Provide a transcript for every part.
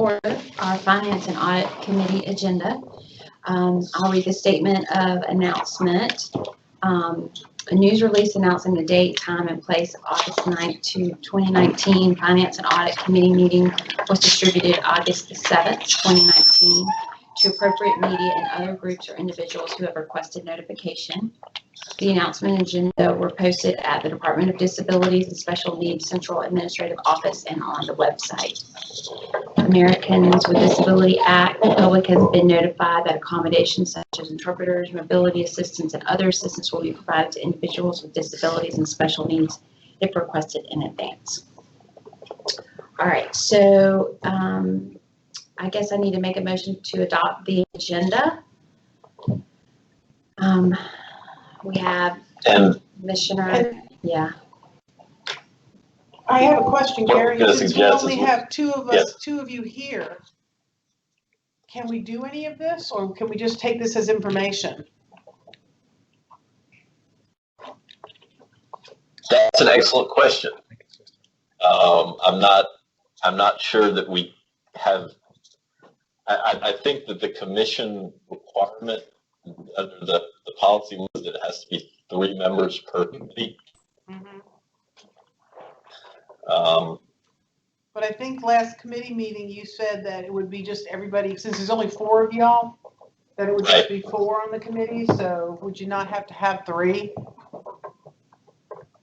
order our Finance and Audit Committee agenda. I'll read the statement of announcement. A news release announcing the date, time, and place of August 9th to 2019 Finance and Audit Committee meeting was distributed August the 7th, 2019 to appropriate media and other groups or individuals who have requested notification. The announcement and agenda were posted at the Department of Disabilities and Special Needs Central Administrative Office and on the website. Americans with Disability Act, the public has been notified that accommodations such as interpreters, mobility assistance, and other assistance will be provided to individuals with disabilities and special needs if requested in advance. All right, so I guess I need to make a motion to adopt the agenda. We have Commissioner, yeah. I have a question, Gary. Since we only have two of you here, can we do any of this, or can we just take this as information? That's an excellent question. I'm not sure that we have. I think that the commission requirement under the policy was that it has to be 3 members per committee. Mm-hmm. But I think last committee meeting you said that it would be just everybody, since there's only 4 of y'all, that it would just be 4 on the committee. So would you not have to have 3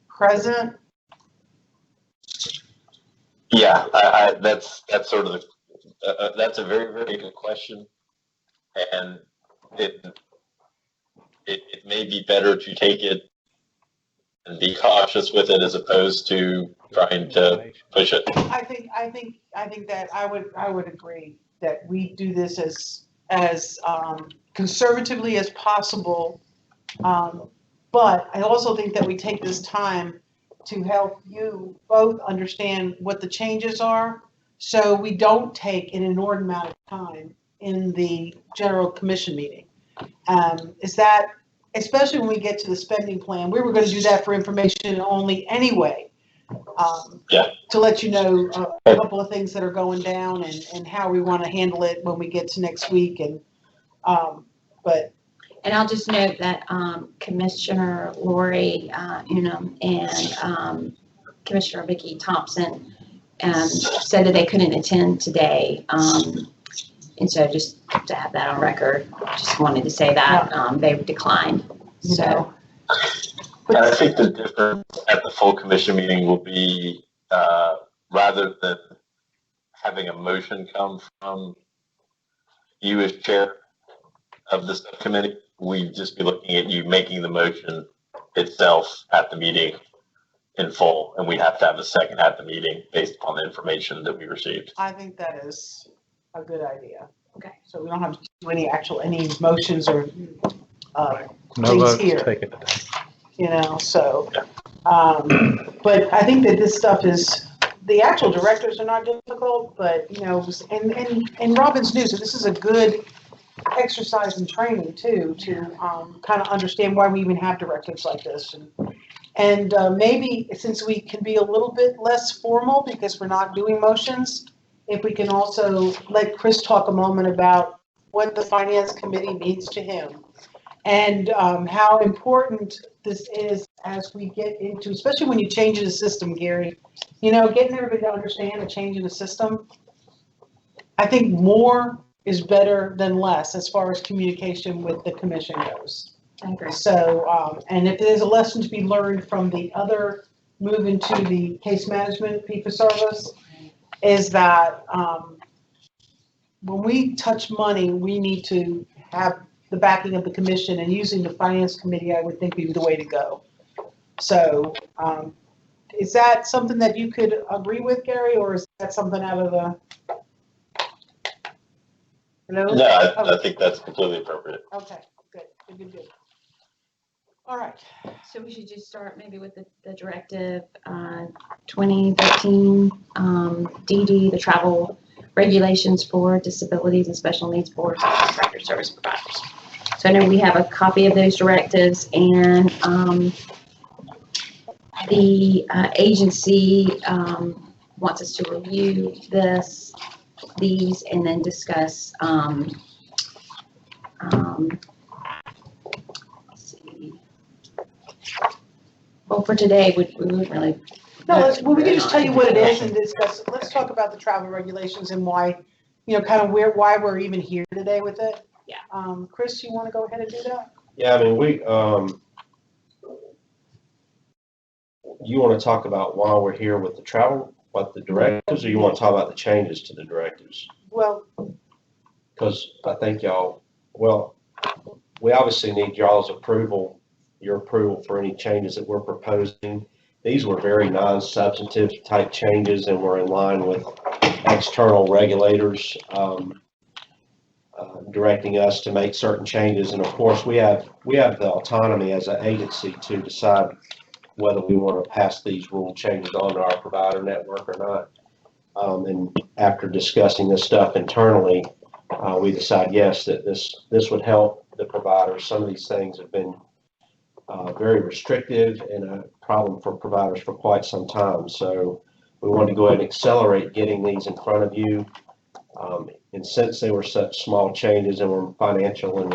present? Yeah, that's sort of the that's a very, very good question, and it may be better to take it and be cautious with it as opposed to trying to push it. I think that I would agree that we do this as conservatively as possible, but I also think that we take this time to help you both understand what the changes are, so we don't take an inordinate amount of time in the general commission meeting. Is that, especially when we get to the spending plan, we were going to do that for information only anyway. To let you know a couple of things that are going down and how we want to handle it when we get to next week. And I'll just note that Commissioner Lori Unum and Commissioner Vicki Thompson said that they couldn't attend today. And so just to have that on record, just wanted to say that they declined. So. And I think the difference at the full commission meeting will be rather than having a motion come from you as chair of the subcommittee, we'd just be looking at you making the motion itself at the meeting in full, and we'd have to have a second at the meeting based upon the information that we received. I think that is a good idea. Okay. So we don't have to do any motions or no things votes here. taken today. You know, so, but I think that this stuff is, the actual directors are not difficult, but, you know, and Robin's new, so this is a good exercise in training too, to kind of understand why we even have directives like this. And maybe since we can be a little bit less formal because we're not doing motions, if we can also let Chris talk a moment about what the finance committee means to him and how important this is as we get into, especially when you change the system, Gary, you know, getting everybody to understand a change in the system. I think more is better than less as far as communication with the commission goes. I agree. So, and if there's a lesson to be learned from the other move into the case management fee for service, is that when we touch money, we need to have the backing of the commission, and using the finance committee, I would think, would be the way to go. So, is that something that you could agree with, Gary, or is that something out of the? Hello? No, I think that's completely appropriate. Okay, good. All right. So we should just start maybe with the directive 2013 DD, the travel regulations for disabilities and special needs boards and contractor service providers. So I know we have a copy of those directives, and the agency wants us to review this these and then discuss, let's see. Well, for today, we wouldn't really. No, we can just tell you what it is and discuss, let's talk about the travel regulations and why, kind of why we're even here today with it. Yeah. Chris, you want to go ahead and do that? Yeah, I mean, you want to talk about why we're here with the travel, what the directives, or you want to talk about the changes to the directives? Well, Because I think we obviously need y'all's approval, your approval for any changes that we're proposing. These were very non-substantive type changes and were in line with external regulators directing us to make certain changes. And of course, we have the autonomy as an agency to decide whether we want to pass these rule changes on to our provider network or not. And after discussing this stuff internally, we decide, yes, that this would help the providers. Some of these things have been very restrictive and a problem for providers for quite some time. So we wanted to go ahead and accelerate getting these in front of you. And since they were such small changes and were financial and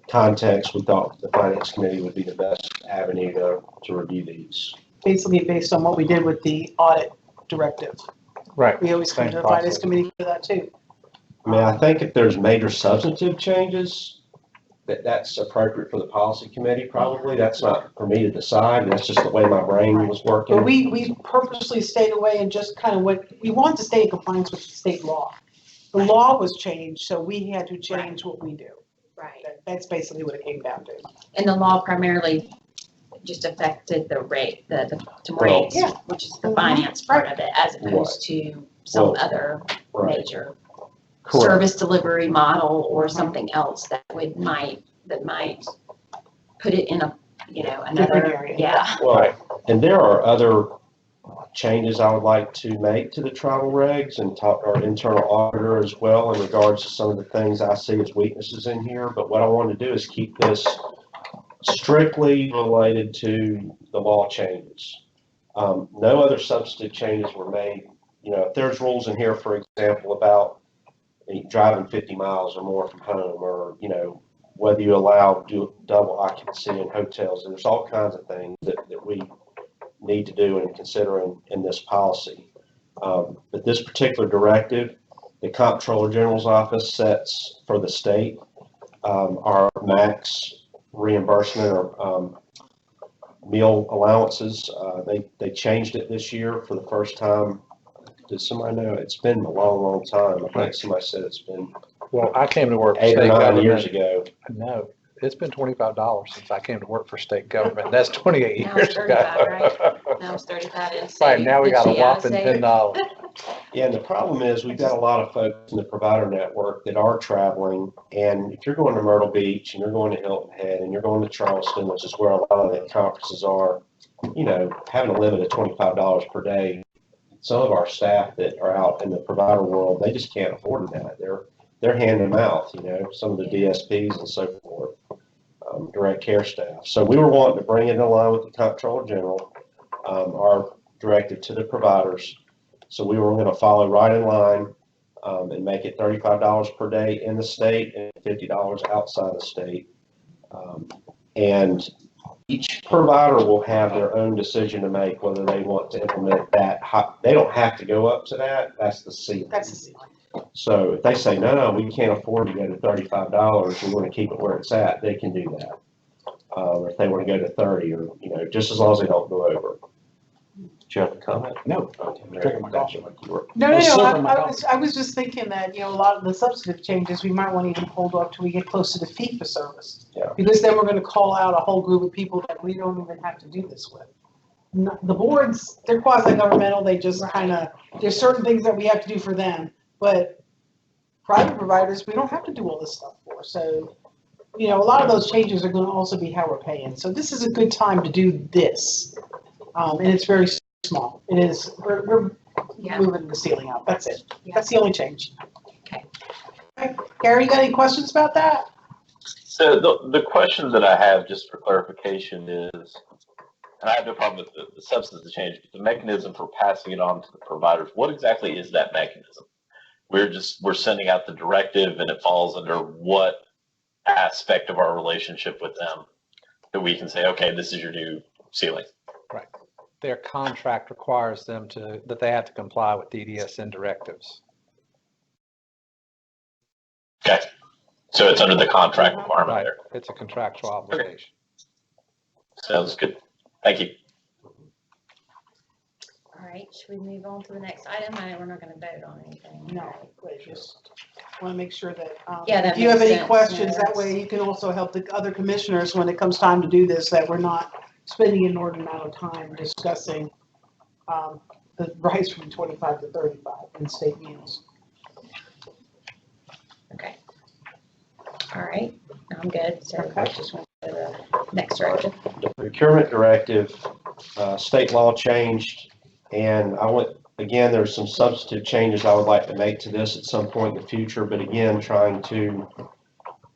context, we thought the Finance Committee would be the best avenue to review these. basically based on what we did with the audit directive. Right. We always come to the Finance Committee for that too. I mean, I think if there's major substantive changes, that's appropriate for the policy committee, probably. That's not for me to decide. That's just the way my brain was working. But we purposely stayed away and just kind of we want to stay in compliance with state law. The law was changed, so we had to change what we do. Right. That's basically what it came down to. And the law primarily just affected the rate, the rates, Yeah. which is the finance part of it, as opposed to some other major Correct. service delivery model or something else that might put it in a, Different another, area. yeah. Well, and there are other changes I would like to make to the travel regs and talk our internal auditor as well in regards to some of the things I see as weaknesses in here. But what I want to do is keep this strictly related to the law changes. No other substantive changes were made. If there's rules in here, for example, about driving 50 miles or more from home, or whether you allow double occupancy in hotels, there's all kinds of things that we need to do and consider in this policy. But this particular directive, the Comptroller General's office sets for the state our max reimbursement or meal allowances. They changed it this year for the first time. Does somebody know? It's been a long time. I think somebody said it's been Well, I came to work for 8 or state 9 government. years ago. No, it's been $25 since I came to work for state government. That's 28 Now years it's ago. 35, right? Now it's 35 in state. Right, now we got a Did she add whopping state? $10. Yeah, and the problem is we've got a lot of folks in the provider network that are traveling, and if you're going to Myrtle Beach and you're going to Hilton Head and you're going to Charleston, which is where a lot of the conferences are, having a limit of $25 per day, some of our staff that are out in the provider world, they just can't afford that. They're hand to mouth, some of the DSPs and so forth, direct care staff. So we were wanting to bring it in line with the Comptroller General, our directive to the providers. So we were going to follow right in line and make it $35 per day in the state and $50 outside the state. And each provider will have their own decision to make whether they want to implement that. They don't have to go up to that. That's the ceiling. That's the ceiling. So if they say, no, we can't afford to go to $35, we want to keep it where it's at, they can do that. Or if they want to go to 30, or just as long as they don't go over. Do you have a comment? No. Okay, Drinking my coffee. No, Silver in my I was just thinking that, a lot of the substantive changes, we might want to even hold off till we get close to the fee for service. Yeah. Because then we're going to call out a whole group of people that we don't even have to do this with. The boards, they're quasi-governmental, they just there's certain things that we have to do for them, but private providers, we don't have to do all this stuff for. So, a lot of those changes are going to also be how we're paying. So this is a good time to do this. And it's very small. It is, we're moving the ceiling out. That's it. That's the only change. Okay. Gary, you got any questions about that? So the question that I have, just for clarification, is and I have no problem with the substance of the change, but the mechanism for passing it on to the providers, what exactly is that mechanism? We're sending out the directive, and it falls under what aspect of our relationship with them that we can say, okay, this is your new ceiling. Right. Their contract requires them that they have to comply with DDSN directives. Okay. So it's under the contract requirement Right. there. It's a contractual obligation. Sounds good. Thank you. All right, should we move on to the next item? We're not gonna vote on anything. No, but just want to make sure that, Yeah, that if you have makes any sense. questions, Yeah, that way you can also help the other commissioners when it comes time to do this, that we're not spending an inordinate amount of time discussing the rise from 25 to 35 in state meals. Okay. All right, I'm good. So Okay. I just went to the next directive. The procurement directive, state law changed, and again, there's some substantive changes I would like to make to this at some point in the future, but again, trying to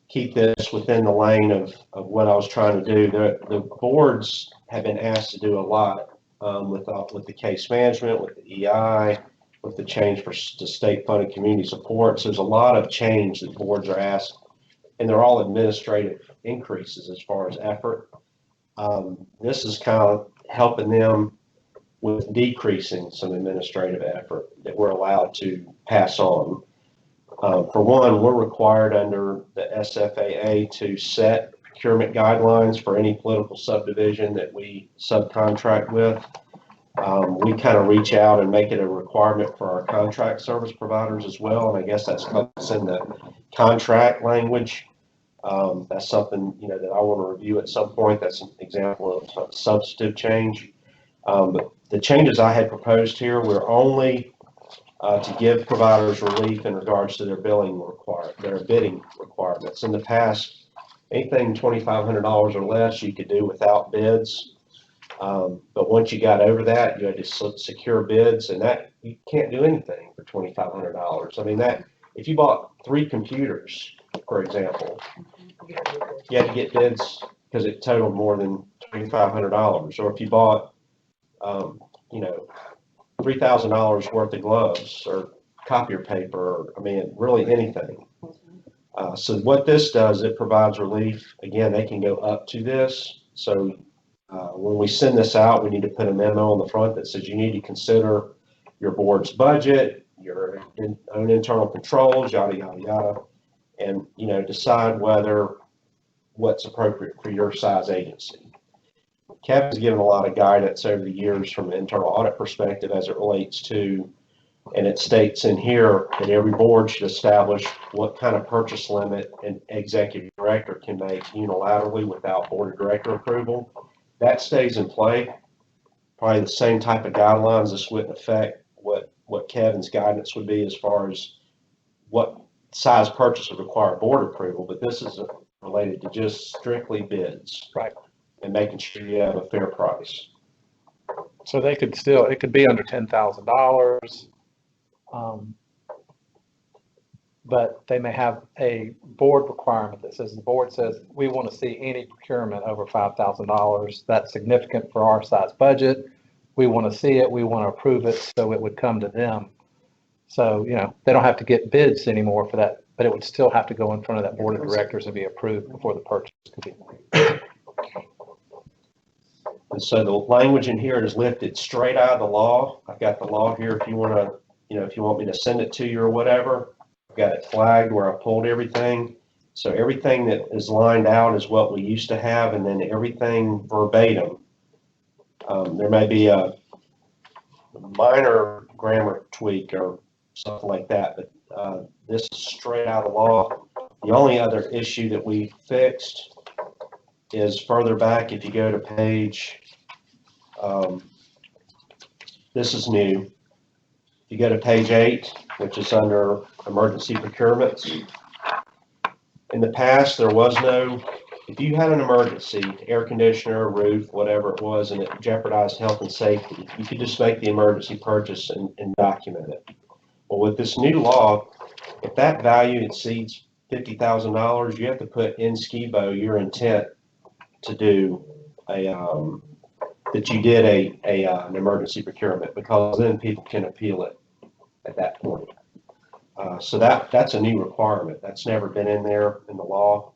keep this within the lane of what I was trying to do. The boards have been asked to do a lot with the case management, with the EI, with the change to state funded community supports. There's a lot of change that boards are asked, and they're all administrative increases as far as effort. This is kind of helping them with decreasing some administrative effort that we're allowed to pass on. For one, we're required under the SFAA to set procurement guidelines for any political subdivision that we subcontract with. We kind of reach out and make it a requirement for our contract service providers as well, and I guess that's in the contract language. That's something, that I want to review at some point. That's an example of a substantive change. But the changes I had proposed here were only to give providers relief in regards to their bidding requirements. In the past, anything $2,500 or less you could do without bids. But once you got over that, you had to secure bids, and that you can't do anything for $2,500. I mean, that if you bought 3 computers, for example, you had to get bids because it totaled more than $2,500. Or if you bought, $3,000 worth of gloves or copier paper, or, really anything. So what this does, it provides relief. Again, they can go up to this. So when we send this out, we need to put a memo on the front that says you need to consider your board's budget, your own internal controls, yada, yada, yada, and, decide what's appropriate for your size agency. Kevin's given a lot of guidance over the years from an internal audit perspective as it relates to, and it states in here that every board should establish what kind of purchase limit an executive director can make unilaterally without board of director approval. That stays in play. Probably the same type of guidelines. This wouldn't affect what Kevin's guidance would be as far as what size purchase would require board approval, but this is related to just strictly bids. Right. And making sure you have a fair price. So it could be under $10,000, but they may have a board requirement that says, the board says, we want to see any procurement over $5,000. That's significant for our size budget. We want to see it. We want to approve it. So it would come to them. So, they don't have to get bids anymore for that, but it would still have to go in front of that board of directors and be approved before the purchase could be made. And so the language in here is lifted straight out of the law. I've got the law here if you want to, if you want me to send it to you or whatever. I've got it flagged where I pulled everything. So everything that is lined out is what we used to have, and then everything verbatim. There may be a minor grammar tweak or something like that, but this is straight out of the law. The only other issue that we fixed is further back. If you go to page, this is new. If you go to page 8, which is under emergency procurements. In the past, there was no, if you had an emergency, air conditioner, roof, whatever it was, and it jeopardized health and safety, you could just make the emergency purchase and document it. Well, with this new law, if that value exceeds $50,000, you have to put in SCIBO your intent to do a that you did an emergency procurement, because then people can appeal it at that point. So that's a new requirement. That's never been in there in the law.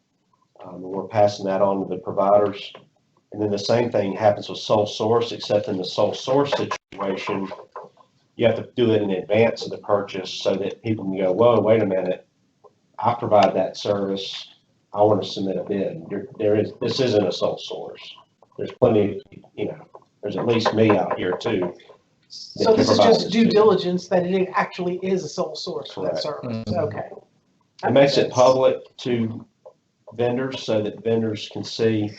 We're passing that on to the providers. And then the same thing happens with sole source, except in the sole source situation, you have to do it in advance of the purchase so that people can go, whoa, wait a minute, I provide that service. I want to submit a bid. This isn't a sole source. There's plenty of, there's at least me out here too. So this is just due diligence that it actually is a sole source for that Correct. service. Mhm. Okay. It makes it public to vendors so that vendors can see,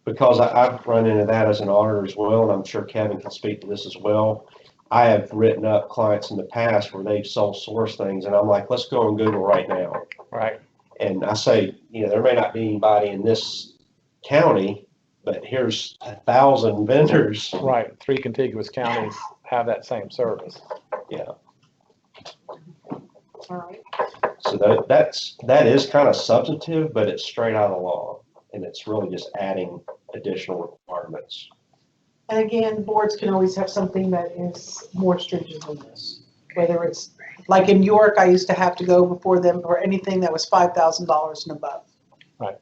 because I've run into that as an auditor as well, and I'm sure Kevin can speak to this as well. I have written up clients in the past where they've sole source things, and I'm like, let's go on Google right now. Right. And I say, there may not be anybody in this county, but here's 1,000 vendors. Right. 3 contiguous counties have that same service. Yeah. All right. So that is kind of substantive, but it's straight out of the law, and it's really just adding additional requirements. And again, boards can always have something that is more stringent than this. Whether it's, like in York, I used to have to go before them for anything that was $5,000 and above. Right.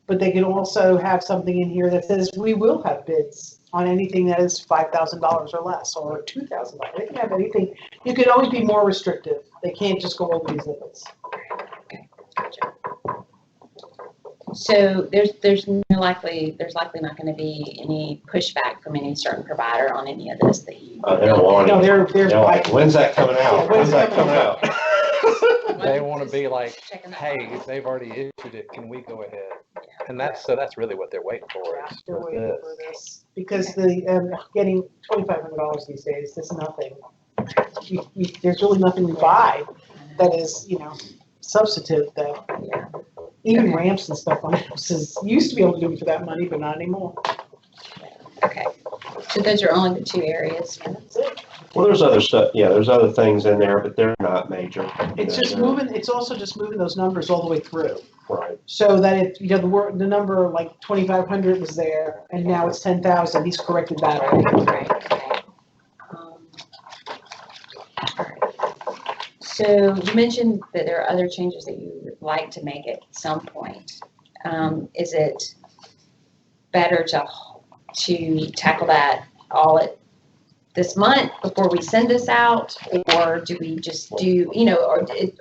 But they can also have something in here that says we will have bids on anything that is $5,000 or less, or $2,000. They can have anything. You can always be more restrictive. They can't just go over these limits. Okay, gotcha. So there's likely not going to be any pushback from any certain provider on any of this that you. They don't want No, it. they're Like, when's that coming out? Yeah, When's that coming out? They want to be like, Checking that hey, box. they've already issued it. Can we go ahead? And that's really what they're waiting for. Yeah, Is they're for waiting this. for this, because the, getting $2,500 these days is nothing. There's really nothing we buy that is, substantive, that even ramps and stuff on houses, used to be able to do them for that money, but not anymore. Okay, so those are only the 2 areas. That's it. Well, there's other stuff. Yeah, there's other things in there, but they're not major. It's just moving, it's also just moving those numbers all the way through. Right. So that if, the number like 2,500 was there, and now it's 10,000, he's corrected that already. Right, okay. All right. So you mentioned that there are other changes that you would like to make at some point. Is it better to tackle that all at this month before we send this out, or do we just do,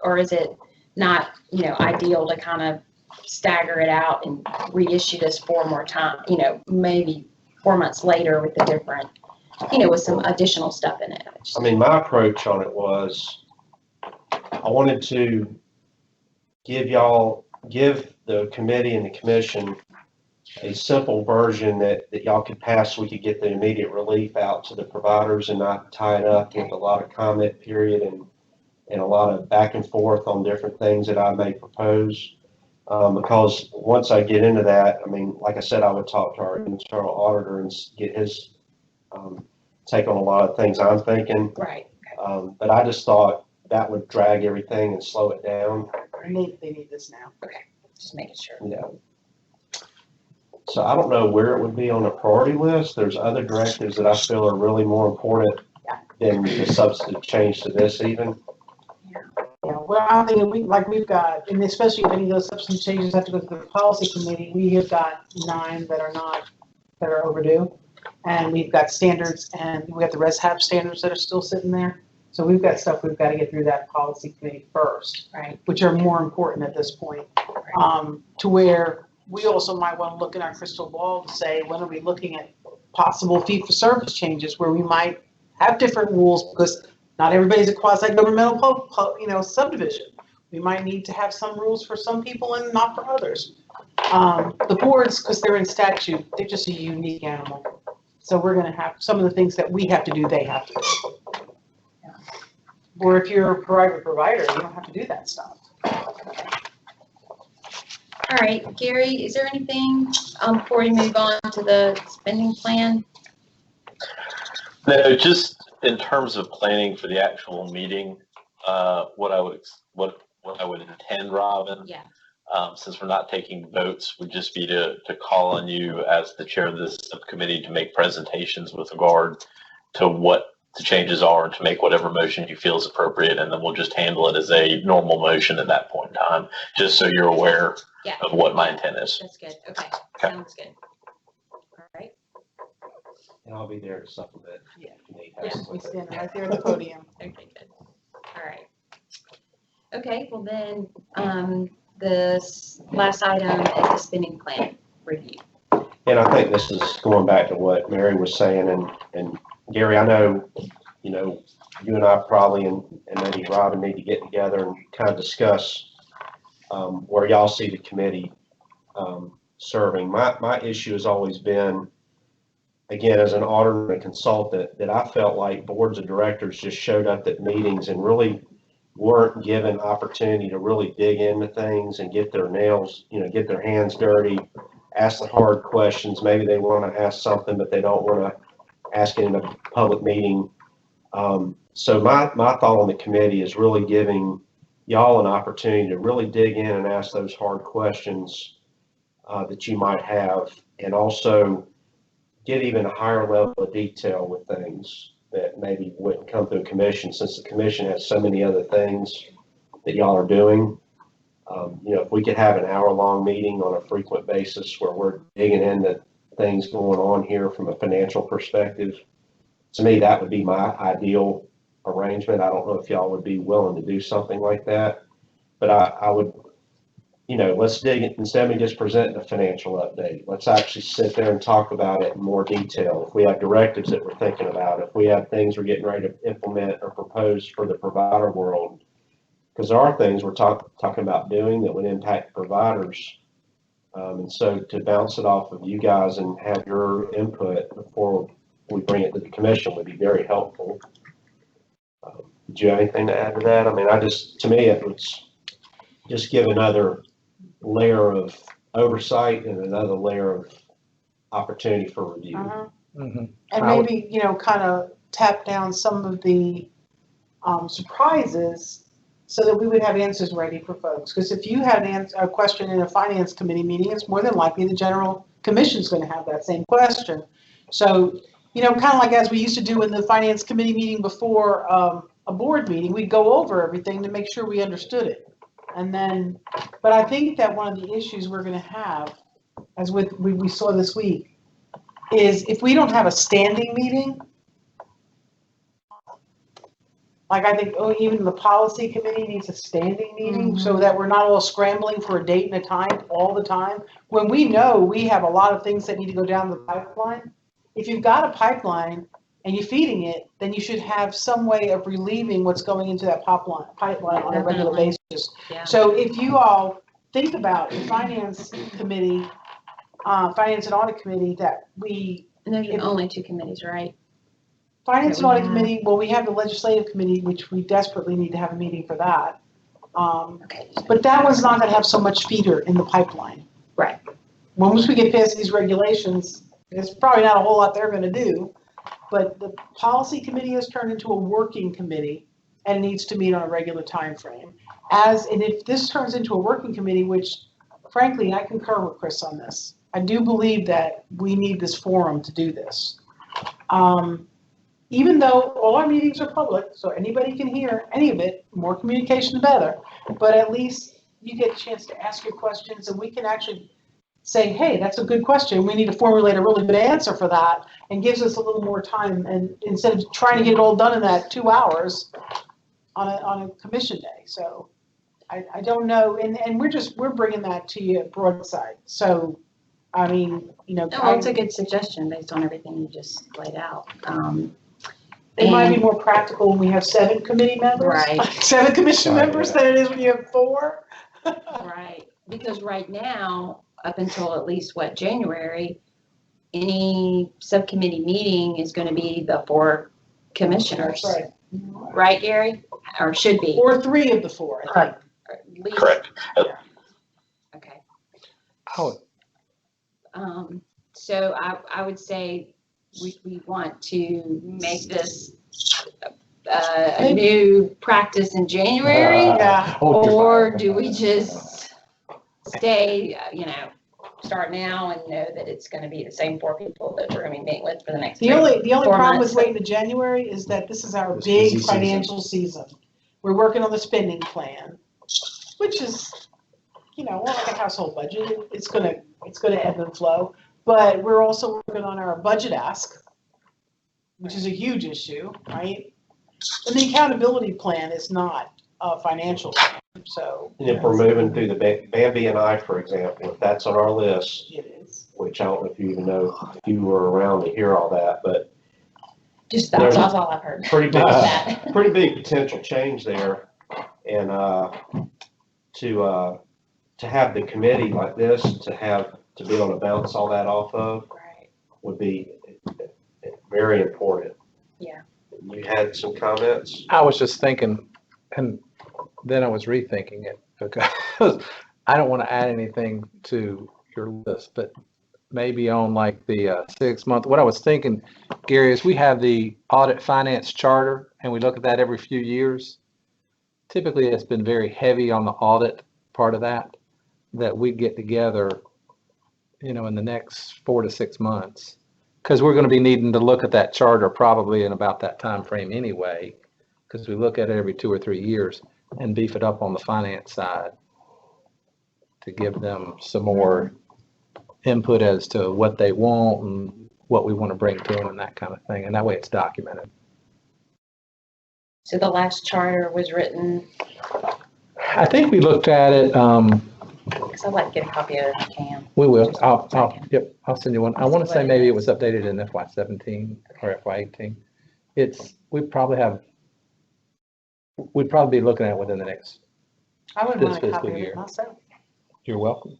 or is it not, ideal to kind of stagger it out and reissue this 4 more times, maybe 4 months later with a different, with some additional stuff in it? I mean, my approach on it was, I wanted to give the committee and the commission a simple version that y'all could pass so we could get the immediate relief out to the providers and not tie it up with a lot of comment period and a lot of back and forth on different things that I may propose. Because once I get into that, I mean, like I said, I would talk to our internal auditor and get his take on a lot of things I'm thinking. Right. But I just thought that would drag everything and slow it down. And they need this now. Just making sure. Yeah. So I don't know where it would be on the priority list. There's other directives that I feel are really more important than the substantive change to this even. Yeah, well, I'm thinking we've got, and especially if any of those substantive changes have to go to the policy committee, we have got 9 that are overdue. And we've got standards, and we got the ResHab standards that are still sitting there. So we've got stuff we've got to get through that policy committee first, Right. which are more important at this point. To where we also might want to look in our crystal ball to say, when are we looking at possible fee-for-service changes where we might have different rules, because not everybody's a quasi-governmental, subdivision. We might need to have some rules for some people and not for others. The boards, because they're in statute, they're just a unique animal. So we're going to have some of the things that we have to do, they have to do. Or if you're a private provider, you don't have to do that stuff. All right, Gary, is there anything before we move on to the spending plan? No, just in terms of planning for the actual meeting, what I would intend, Robin. Yeah. since we're not taking votes, would just be to call on you as the chair of this subcommittee to make presentations with regard to what the changes are and to make whatever motion you feel is appropriate, and then we'll just handle it as a normal motion at that point in time, just so you're aware Yeah. of what my intent is. That's good. Okay, Okay. sounds good. All right. And I'll be there to supplement. Yeah. if you need Yeah. help We with it. stand right there at the podium. Okay, good. All right. Okay, well then, this last item is the spending plan review. And I think this is going back to what Mary was saying, and Gary, I know, you know, you and I probably, and maybe Robin need to get together and kind of discuss where y'all see the committee serving. My issue has always been, again, as an auditor and a consultant, that I felt like boards of directors just showed up at meetings and really weren't given opportunity to really dig into things and get their nails, you know, get their hands dirty, ask the hard questions. Maybe they want to ask something, but they don't want to ask it in a public meeting. So my thought on the committee is really giving y'all an opportunity to really dig in and ask those hard questions that you might have, and also get even a higher level of detail with things that maybe wouldn't come through a commission, since the commission has so many other things that y'all are doing. You know, if we could have an hour-long meeting on a frequent basis where we're digging into things going on here from a financial perspective, to me, that would be my ideal arrangement. I don't know if y'all would be willing to do something like that, but I would, you know, let's dig it, instead of me just presenting a financial update, let's actually sit there and talk about it in more detail. If we have directives that we're thinking about, if we have things we're getting ready to implement or propose for the provider world, because there are things we're talking about doing that would impact providers. And so to bounce it off of you guys and have your input before we bring it to the commission would be very helpful. Did you have anything to add to that? I mean, to me, it was just give another layer of oversight and another layer of opportunity for review. Mhm. And maybe, you know, kind of tap down some of the surprises so that we would have answers ready for folks. Because if you had a question in a finance committee meeting, it's more than likely the general commission's going to have that same question. So, you know, kind of like as we used to do in the finance committee meeting before a board meeting, we'd go over everything to make sure we understood it. And then, but I think that one of the issues we're going to have, as we saw this week, is if we don't have a standing meeting, like I think, even the policy committee needs a standing meeting so that we're not all scrambling for a date and a time all the time. When we know we have a lot of things that need to go down the pipeline, if you've got a pipeline and you're feeding it, then you should have some way of relieving what's going into that pipeline on a regular basis. Yeah. So if you all think about the finance committee, finance and audit committee that And there's only two committees, right? Finance and That we Audit have. Committee, well, we have the Legislative Committee, which we desperately need to have a meeting for that. Okay. But that one's not gonna have so much feeder in the pipeline. Right. Once we get past these regulations, there's probably not a whole lot they're gonna do. But the Policy Committee has turned into a working committee and needs to meet on a regular timeframe. And if this turns into a working committee, which frankly, I concur with Chris on this. I do believe that we need this forum to do this. Even though all our meetings are public, so anybody can hear any of it, more communication the better, but at least you get a chance to ask your questions and we can actually say, hey, that's a good question. We need to formulate a really good answer for that, and gives us a little more time, and instead of trying to get it all done in that 2 hours on a commission day. So I don't know, and we're bringing that to you broadside. So, I mean, you know. Well, it's a good suggestion based on everything you just laid out. It might be more practical when we have 7 committee members. Right. 7 commission Right, members yeah. than it is when you have 4. Right, because right now, up until at least January, any subcommittee meeting is going to be the 4 commissioners. That's right. Right, Gary? Or should be. Or 3 of the 4, I think. Or at least- Correct. Okay. Oh, So I would say we want to make this a new practice in January, Yeah. hold your or fire. do we just stay, start now and know that it's gonna be the same 4 people that we're gonna be meeting with for the next The only 4 problem months. with waiting to January is that this is our It's big busy season. financial season. We're working on the spending plan, which is, like a household budget. It's gonna ebb and flow. But we're also working on our budget ask, which is a huge issue, right? And the accountability plan is not a financial plan, so. And if we're moving through the Bambi and I, for example, if that's on our list, It is. which I don't know if you even know if you were around to hear all that, but Just that's all I've heard. pretty big, That. pretty big potential change there. And to have the committee like this, to be able to bounce all that off of Right. would be very important. Yeah. You had some comments? I was just thinking, and then I was rethinking it because I don't want to add anything to your list, but maybe on like the 6 month, what I was thinking, Gary, is we have the audit finance charter and we look at that every few years. Typically, it's been very heavy on the audit part of that we get together, in the next 4 to 6 months. Because we're going to be needing to look at that charter probably in about that time frame anyway, because we look at it every 2 or 3 years and beef it up on the finance side to give them some more input as to what they want and what we want to bring to them and that kind of thing. And that way it's documented. So the last charter was written, I think we looked at it, because I'd like to get a copy of it if I can. we will, Just I'll a second. yep, I'll send you one. I I'll want to see say what it maybe it is. was updated in FY17 or FY18. We'd probably be looking at it within the next, I wouldn't This mind a copy fiscal of year. it myself. you're welcome.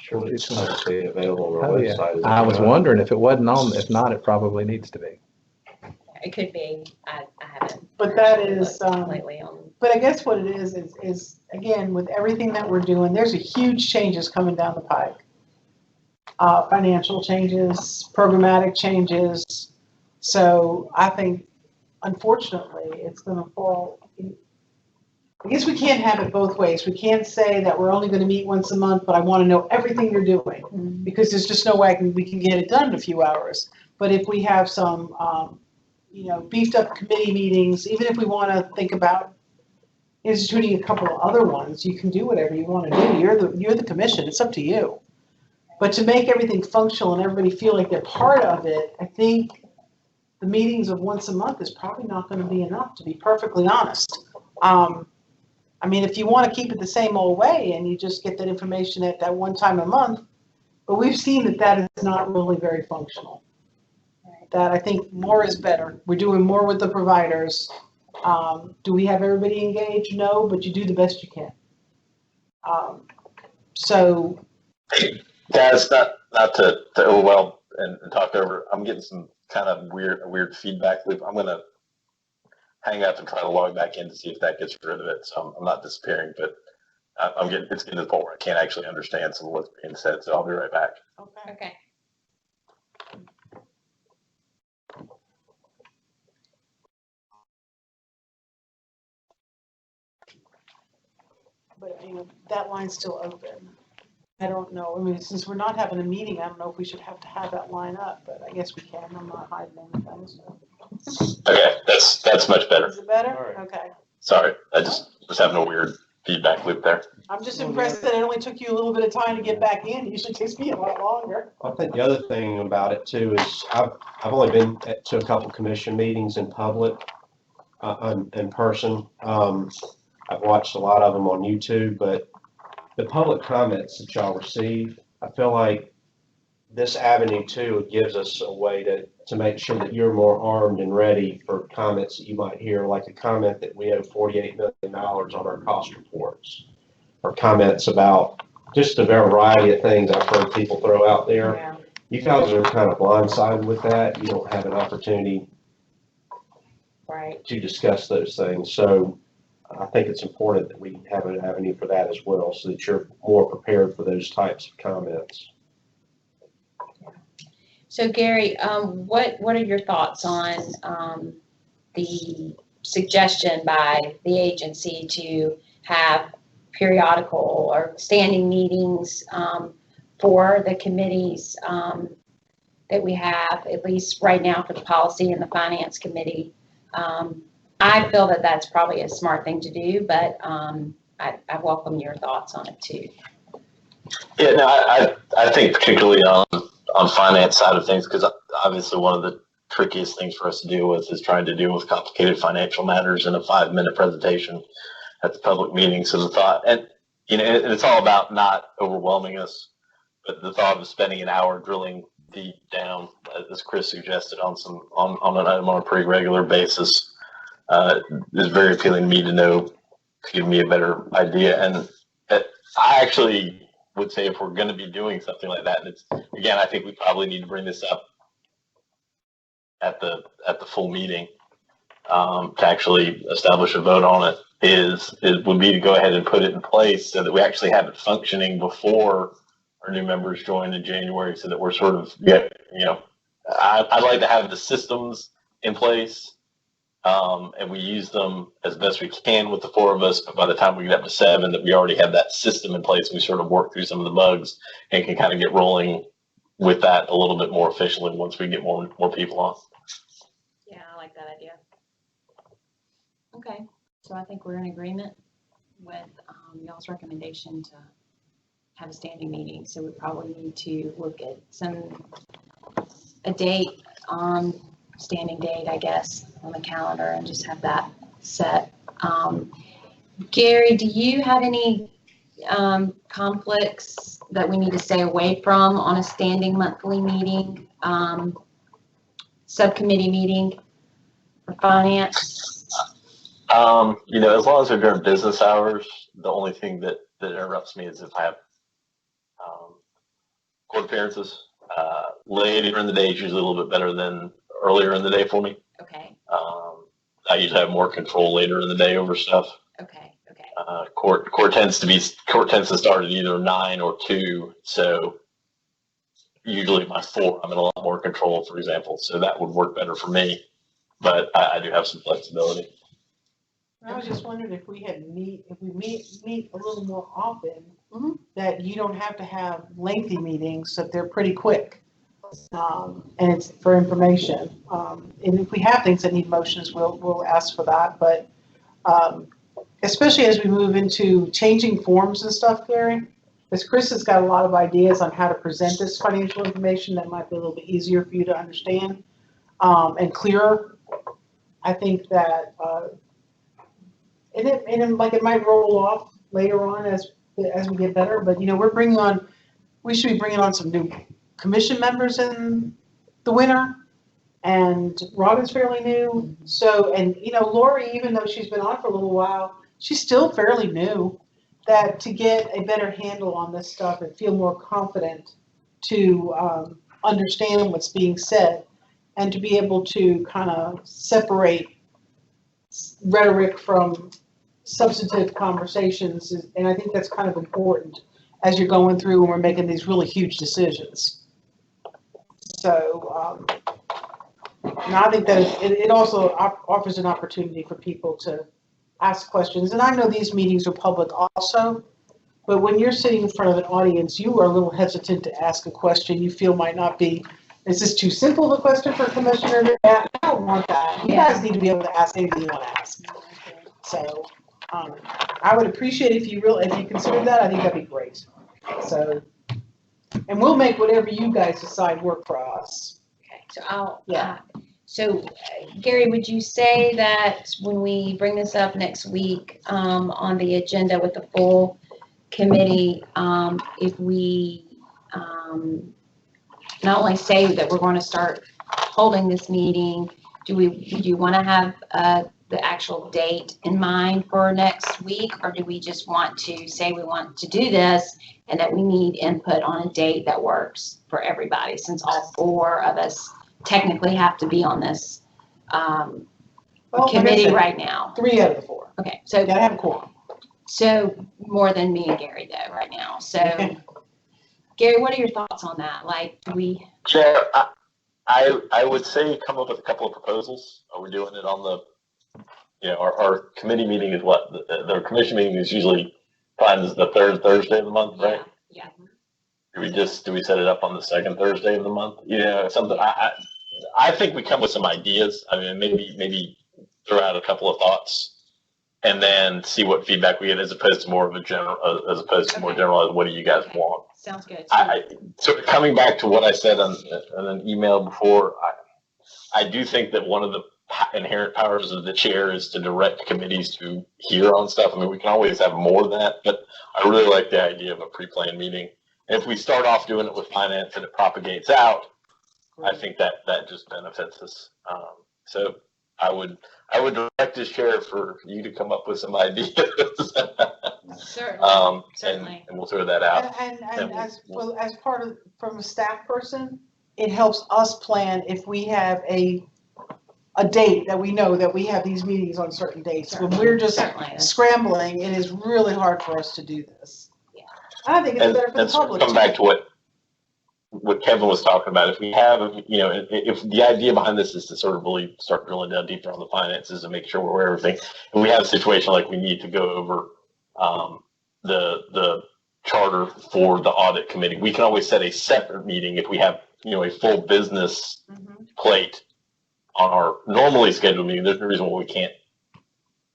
Sure, it's obviously available on our Oh, yeah. website. I was wondering if it wasn't on, if not, it probably needs to be. It could be, I haven't. But that actually is, looked lately on. But I guess what it is again, with everything that we're doing, there's a huge changes coming down the pike. Financial changes, programmatic changes. So I think, unfortunately, it's gonna fall. I guess we can't have it both ways. We can't say that we're only gonna meet once a month, but I wanna know everything you're doing. Because there's just no way we can get it done in a few hours. But if we have some, beefed up committee meetings, even if we wanna think about instituting a couple of other ones, you can do whatever you wanna do. You're the commission, it's up to you. But to make everything functional and everybody feel like they're part of it, I think the meetings of once a month is probably not gonna be enough, to be perfectly honest. If you wanna keep it the same old way and you just get that information at that one time a month, but we've seen that is not really very functional. That I think more is better. We're doing more with the providers. Do we have everybody engaged? No, but you do the best you can. So. Guys, not to overwhelm and talk over. I'm getting some kind of weird feedback loop. I'm gonna hang up and try to log back in to see if that gets rid of it. So I'm not disappearing, but it's getting to the point where I can't actually understand some of what's being said. So I'll be right back. Okay. But that line's still open. I don't know. Since we're not having a meeting, I don't know if we should have to have that line up, but I guess we can. I'm not hiding anything, so. Okay, that's much better. Is it better? All right. Okay. Sorry, I just was having a weird feedback loop there. I'm just impressed that it only took you a little bit of time to get back in. It usually takes me a lot longer. I think the other thing about it too is I've only been to a couple commission meetings in public, in person. I've watched a lot of them on YouTube, but the public comments that y'all receive, I feel like this avenue too gives us a way to make sure that you're more armed and ready for comments that you might hear, like a comment that we owe $48 million on our cost reports, or comments about just a variety of things I've heard people throw out there. Yeah. You guys are kind of blindsided with that. You don't have an opportunity Right. to discuss those things. So I think it's important that we have an avenue for that as well, so that you're more prepared for those types of comments. So Gary, what are your thoughts on the suggestion by the agency to have periodical or standing meetings for the committees that we have, at least right now for the policy and the finance committee. I feel that that's probably a smart thing to do, but I welcome your thoughts on it too. Yeah, no, I think particularly on finance side of things, because obviously one of the trickiest things for us to deal with is trying to deal with complicated financial matters in a 5-minute presentation at the public meeting. So the thought, and it's all about not overwhelming us, but the thought of spending an hour drilling deep down, as Chris suggested, on an item on a pretty regular basis is very appealing to me to know, to give me a better idea. And I actually would say if we're going to be doing something like that, and it's, again, I think we probably need to bring this up at the full meeting to actually establish a vote on it, would be to go ahead and put it in place so that we actually have it functioning before our new members join in January, so that we're sort of, I'd like to have the systems in place, and we use them as best we can with the 4 of us, but by the time we get up to 7, that we already have that system in place, we sort of work through some of the bugs and can kind of get rolling with that a little bit more efficiently once we get more people on. Yeah, I like that idea. Okay, so I think we're in agreement with y'all's recommendation to have a standing meeting. So we probably need to look at a date on standing date, I guess, on the calendar and just have that set. Gary, do you have any conflicts that we need to stay away from on a standing monthly meeting, subcommittee meeting for finance? As long as they're during business hours, the only thing that interrupts me is if I have court appearances. Later in the day is usually a little bit better than earlier in the day for me. Okay. I usually have more control later in the day over stuff. Okay. Okay. Court tends to start at either 9 or 2, so usually by 4 I'm in a lot more control, for example. So that would work better for me, but I do have some flexibility. I was just wondering if we meet a little more often, Mhm. that you don't have to have lengthy meetings, that they're pretty quick. And it's for information. And if we have things that need motions, we'll ask for that. But especially as we move into changing forms and stuff, Gary, as Chris has got a lot of ideas on how to present this financial information that might be a little bit easier for you to understand and clearer. I think that and it might roll off later on as we get better. But we should be bringing on some new commission members in the winter, and Robin's fairly new. So, and Lori, even though she's been on for a little while, she's still fairly new. That to get a better handle on this stuff and feel more confident to understand what's being said, and to be able to kind of separate rhetoric from substantive conversations, and I think that's kind of important as you're going through and we're making these really huge decisions. So I think that it also offers an opportunity for people to ask questions. And I know these meetings are public also, but when you're sitting in front of an audience, you are a little hesitant to ask a question you feel might not be, is this too simple of a question for a commissioner to ask? I don't want that. You guys need to be able to ask anything you want to ask. So I would appreciate if you consider that. I think that'd be great. So, and we'll make whatever you guys decide work for us. Okay, so Gary, would you say that when we bring this up next week on the agenda with the full committee, if we not only say that we're going to start holding this meeting, do you want to have the actual date in mind for next week, or do we just want to say we want to do this and that we need input on a date that works for everybody, since all 4 of us technically have to be on this committee right now? 3 out of the 4. Okay, so Gotta have a quorum. So more than me and Gary though right now. So Gary, what are your thoughts on that? Like, do we? Chair, I would say come up with a couple of proposals. Are we doing it on the, our committee meeting is what? The commission meeting is usually fine as the third Thursday of the month, right? Yeah. Do we set it up on the second Thursday of the month? Yeah, something, I think we come with some ideas. I mean, maybe throw out a couple of thoughts and then see what feedback we get as opposed to more generalized, what do you guys want? Sounds good. So coming back to what I said on an email before, I do think that one of the inherent powers of the chair is to direct committees to hear on stuff. I mean, we can always have more than that, but I really like the idea of a pre-planned meeting. And if we start off doing it with finance and it propagates out, I think that just benefits us. So I would direct as chair for you to come up with some ideas. Certainly. And we'll throw that out. And as part of, from a staff person, it helps us plan if we have a date that we know that we have these meetings on certain dates. When we're just scrambling, it is really hard for us to do this. Yeah. I think it's better for the public. Come back to what Kevin was talking about. If we have, if the idea behind this is to sort of really start drilling down deeper on the finances and make sure we're aware of everything, and we have a situation like we need to go over the charter for the audit committee, we can always set a separate meeting if we have, a full business plate on our normally scheduled meeting. There's no reason why we can't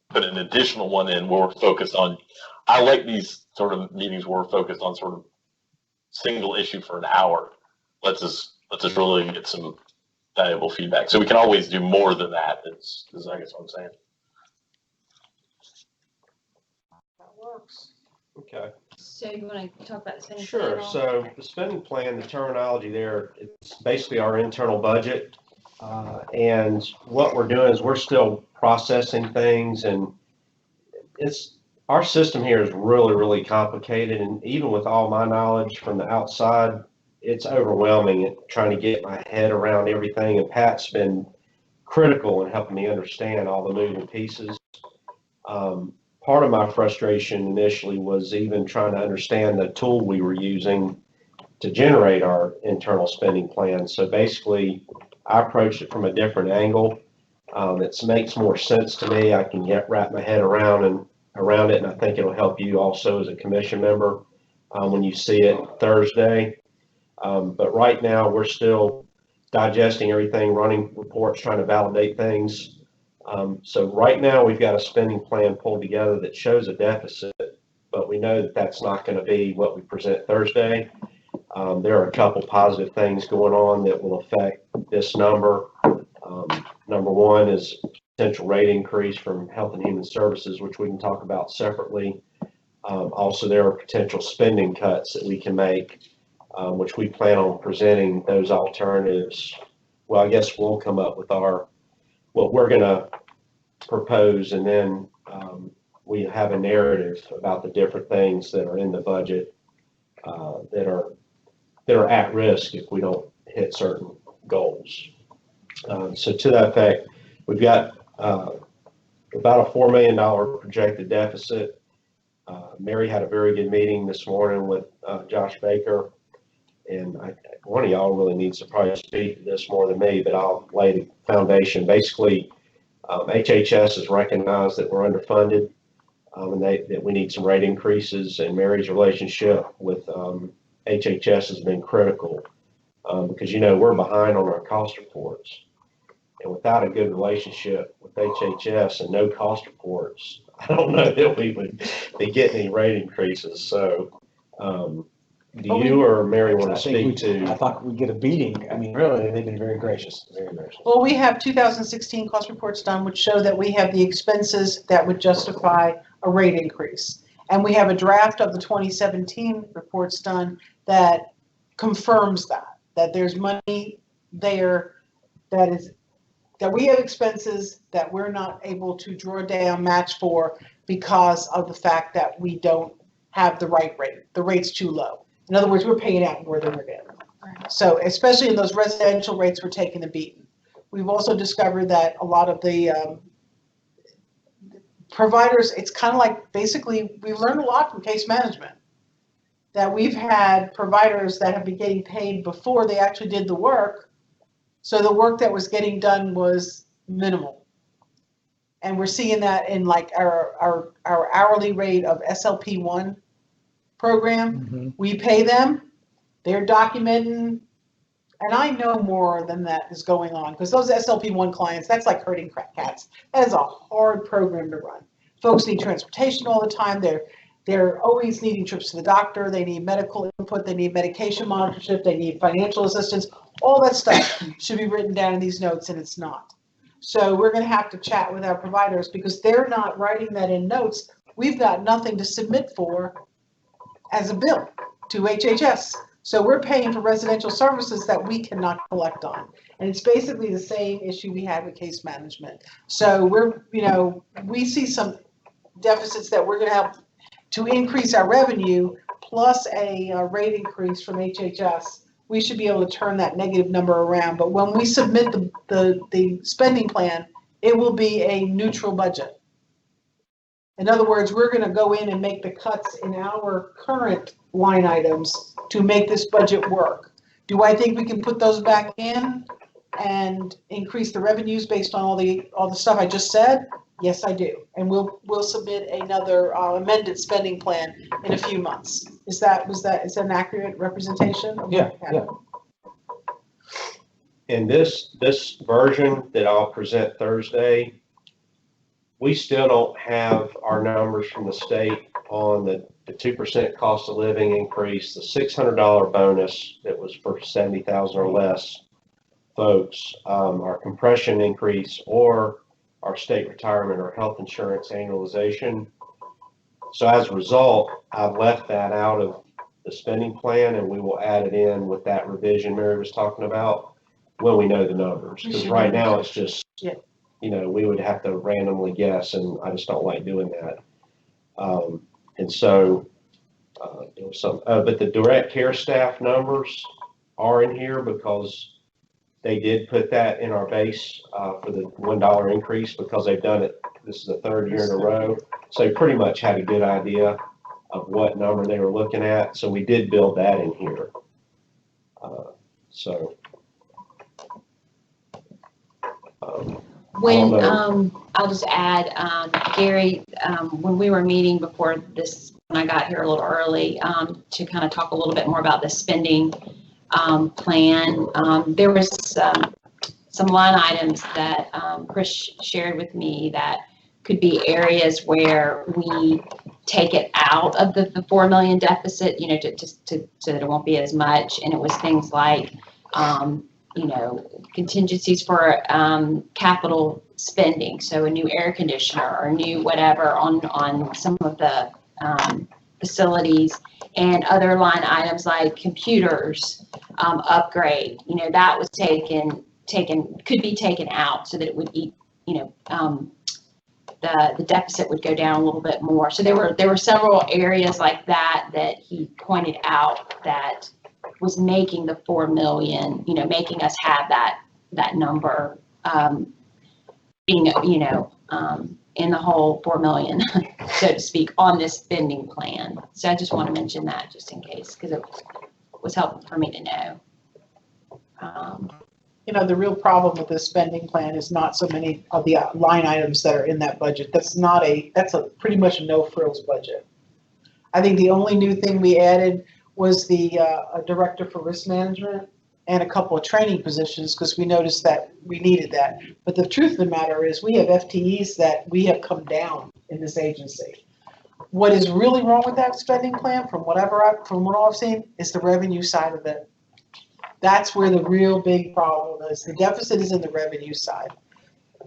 put an additional one in where we're focused on. I like these sort of meetings where we're focused on sort of single issue for an hour. Let's just really get some valuable feedback. So we can always do more than that. Is I guess what I'm saying. That works. Okay. So you want to talk about the spending plan? Sure. So the spending plan, the terminology there, it's basically our internal budget. And what we're doing is we're still processing things, and our system here is really, really complicated. And even with all my knowledge from the outside, it's overwhelming trying to get my head around everything. And Pat's been critical in helping me understand all the moving pieces. Part of my frustration initially was even trying to understand the tool we were using to generate our internal spending plan. So basically, I approached it from a different angle. It makes more sense to me. I can wrap my head around it, and I think it'll help you also as a commission member when you see it Thursday. But right now, we're still digesting everything, running reports, trying to validate things. So right now, we've got a spending plan pulled together that shows a deficit, but we know that that's not going to be what we present Thursday. There are a couple positive things going on that will affect this number. Number one is potential rate increase from Health and Human Services, which we can talk about separately. Also, there are potential spending cuts that we can make, which we plan on presenting those alternatives. Well, I guess we'll come up with what we're going to propose, and then we have a narrative about the different things that are in the budget that are at risk if we don't hit certain goals. So to that effect, we've got about a $4 million projected deficit. Mary had a very good meeting this morning with Josh Baker, and one of y'all really needs to probably speak to this more than me, but I'll lay the foundation. Basically, HHS has recognized that we're underfunded, and that we need some rate increases, and Mary's relationship with HHS has been critical because, we're behind on our cost reports. And without a good relationship with HHS and no cost reports, I don't know that we would be getting any rate increases. So do you or Mary want to speak to? I thought we'd get a beating. I mean, really, they've been very gracious, very gracious. Well, we have 2016 cost reports done, which show that we have the expenses that would justify a rate increase. And we have a draft of the 2017 reports done that confirms that there's money there that we have expenses that we're not able to draw down match for because of the fact that we don't have the right rate. The rate's too low. In other words, we're paying out more than we're getting. So especially in those residential rates, we're taking a beating. We've also discovered that a lot of the providers, it's kind of like basically we've learned a lot from case management. That we've had providers that have been getting paid before they actually did the work. So the work that was getting done was minimal. And we're seeing that in like our hourly rate of SLP1 program. We pay them, they're documenting, and I know more than that is going on, because those SLP1 clients, that's like herding cats. That is a hard program to run. Folks need transportation all the time. They're always needing trips to the doctor. They need medical input. They need medication monitorship. They need financial assistance. All that stuff should be written down in these notes, and it's not. So we're going to have to chat with our providers, because they're not writing that in notes. We've got nothing to submit for as a bill to HHS. So we're paying for residential services that we cannot collect on. And it's basically the same issue we had with case management. So we see some deficits that we're going to have to increase our revenue, plus a rate increase from HHS. We should be able to turn that negative number around. But when we submit the spending plan, it will be a neutral budget. In other words, we're going to go in and make the cuts in our current line items to make this budget work. Do I think we can put those back in and increase the revenues based on all the stuff I just said? Yes, I do. And we'll submit another amended spending plan in a few months. Is that an accurate representation? Yeah. In this version that I'll present Thursday, we still don't have our numbers from the state on the 2% cost of living increase, the $600 bonus that was for 70,000 or less folks, our compression increase, or our state retirement or health insurance annualization. So as a result, I've left that out of the spending plan, and we will add it in with that revision Mary was talking about when we know the numbers. Because right now it's just, we would have to randomly guess, and I just don't like doing that. And so there was some, but the direct care staff numbers are in here because they did put that in our base for the $1 increase, because they've done it. This is the third year in a row. So they pretty much had a good idea of what number they were looking at. So we did build that in here. I'll just add, Gary, when we were meeting before this, when I got here a little early, to kind of talk a little bit more about the spending plan, there was some line items that Chris shared with me that could be areas where we take it out of the 4 million deficit, so that it won't be as much. And it was things like, contingencies for capital spending, so a new air conditioner or new whatever on some of the facilities, and other line items like computers upgrade. That was could be taken out so that it would be, the deficit would go down a little bit more. So there were several areas like that he pointed out that was making the 4 million, making us have that number being, in the whole 4 million, so to speak, on this spending plan. So I just want to mention that just in case, because it was helpful for me to know. The real problem with this spending plan is not so many of the line items that are in that budget. That's a pretty much a no frills budget. I think the only new thing we added was the director for risk management and a couple of training positions, because we noticed that we needed that. But the truth of the matter is we have FTEs that we have come down in this agency. What is really wrong with that spending plan, from what I've seen, is the revenue side of it. That's where the real big problem is. The deficit is in the revenue side.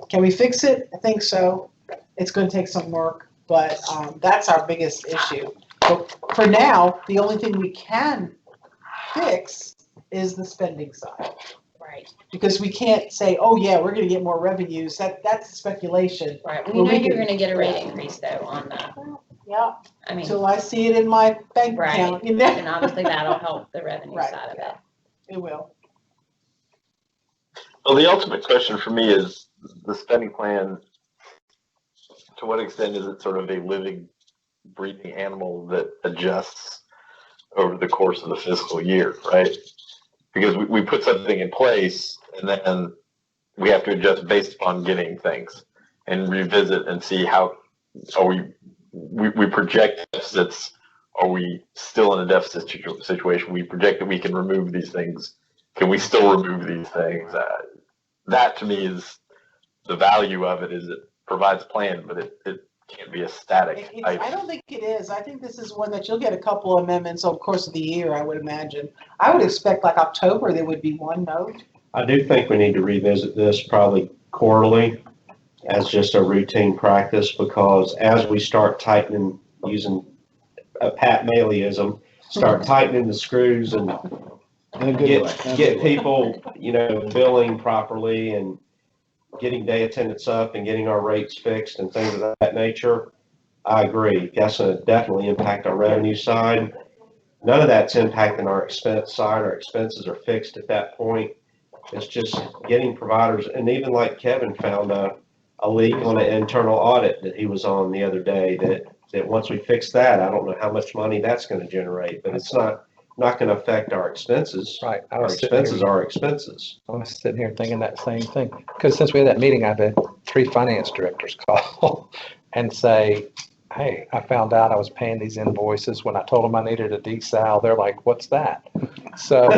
Can we fix it? I think so. It's going to take some work, but that's our biggest issue. But for now, the only thing we can fix is the spending side. Right. Because we can't say, oh yeah, we're going to get more revenues. That's speculation. Right. Well, you're going to get a rate increase though on that. Yeah. I mean, until I see it in my bank account. And obviously that'll help the revenue side of it. It will. Well, the ultimate question for me is the spending plan. To what extent is it sort of a living, breathing animal that adjusts over the course of the fiscal year, right? Because we put something in place and then we have to adjust based upon getting things. and revisit and see how, are we project deficits. Are we still in a deficit situation? We project that we can remove these things. Can we still remove these things? That to me is the value of it, is it provides a plan, but it can't be a static item. I don't think it is. I think this is one that you'll get a couple of amendments over the course of the year, I would imagine. I would expect like October, there would be one note. I do think we need to revisit this probably quarterly as just a routine practice, because as we start tightening, using a Pat Maleyism, start tightening the screws and get people, billing properly and getting day attendance up and getting our rates fixed and things of that nature. I agree. That's going to definitely impact our revenue side. None of that's impacting our expense side. Our expenses are fixed at that point. It's just getting providers, and even like Kevin found a leak on an internal audit that he was on the other day, that once we fix that, I don't know how much money that's going to generate, but it's not going to affect our expenses. Right. Our expenses are expenses. I was sitting here thinking that same thing, because since we had that meeting, I've had 3 finance directors call and say, hey, I found out I was paying these invoices when I told them I needed a desal. They're like, what's that? So,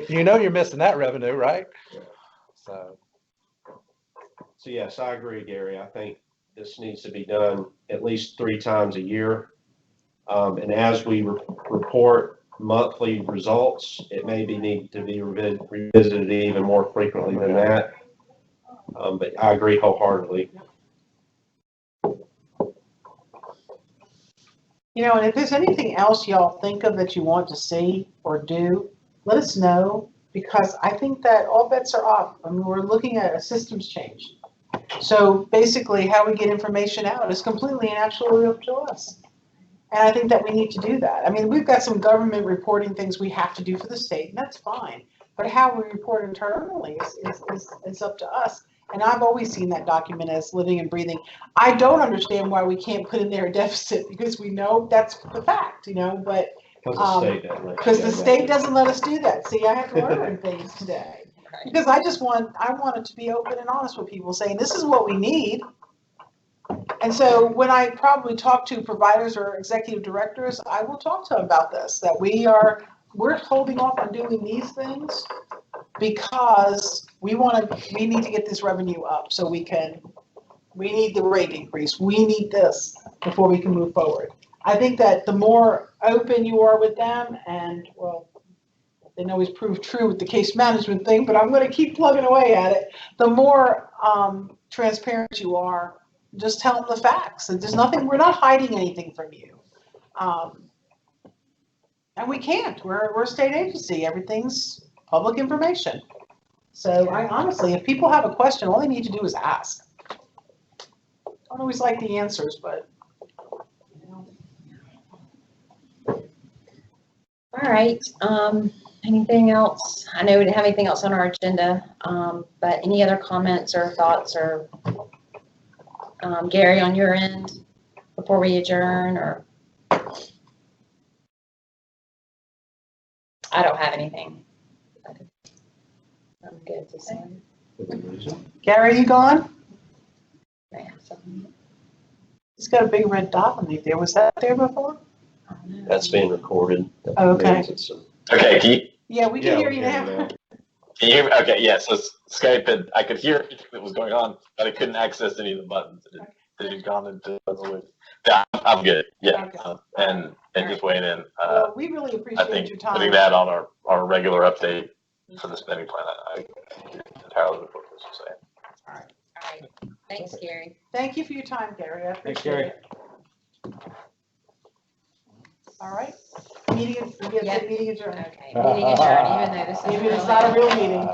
you're missing that revenue, right? So yes, I agree, Gary. I think this needs to be done at least 3 times a year. And as we report monthly results, it may need to be revisited even more frequently than that. But I agree wholeheartedly. And if there's anything else y'all think of that you want to see or do, let us know, because I think that all bets are off. I mean, we're looking at a systems change. So basically how we get information out is completely and absolutely up to us. And I think that we need to do that. I mean, we've got some government reporting things we have to do for the state, and that's fine. But how we report internally is up to us. And I've always seen that document as living and breathing. I don't understand why we can't put in there a deficit, because we know that's the fact, but because the state doesn't let us do that. See, I have to learn things today, because I want it to be open and honest with people, saying this is what we need. And so when I probably talk to providers or executive directors, I will talk to them about this, that we're holding off on doing these things because we need to get this revenue up, so we need the rate increase. We need this before we can move forward. I think that the more open you are with them, and they don't always prove true with the case management thing, but I'm going to keep plugging away at it. The more transparent you are, just tell them the facts. And we're not hiding anything from you. And we can't. We're a state agency. Everything's public information. So honestly, if people have a question, all they need to do is ask. I don't always like the answers, but. All right. Anything else? I know we didn't have anything else on our agenda, but any other comments or thoughts, or Gary, on your end before we adjourn? Or I don't have anything. I'm good to say. Gary, you gone? I have something. He's got a big red dot on there. Was that there before? That's being recorded. Okay. Okay, Yeah, we can hear you now. can you hear me? Okay, yeah, so Skype I could hear everything that was going on, but I couldn't access any of the buttons. It had gone into the. Yeah, I'm good. Yeah, Okay. And just waiting in. Well, we really I appreciate think your time. putting that on our regular update for the spending plan, I entirely with what this was saying. All right. Thanks, Gary. Thank you for your time, Gary. I Thanks, appreciate Gary. it. All right. Meeting adjourned. Okay, meeting adjourned, even though this is. Even if it's not a real meeting.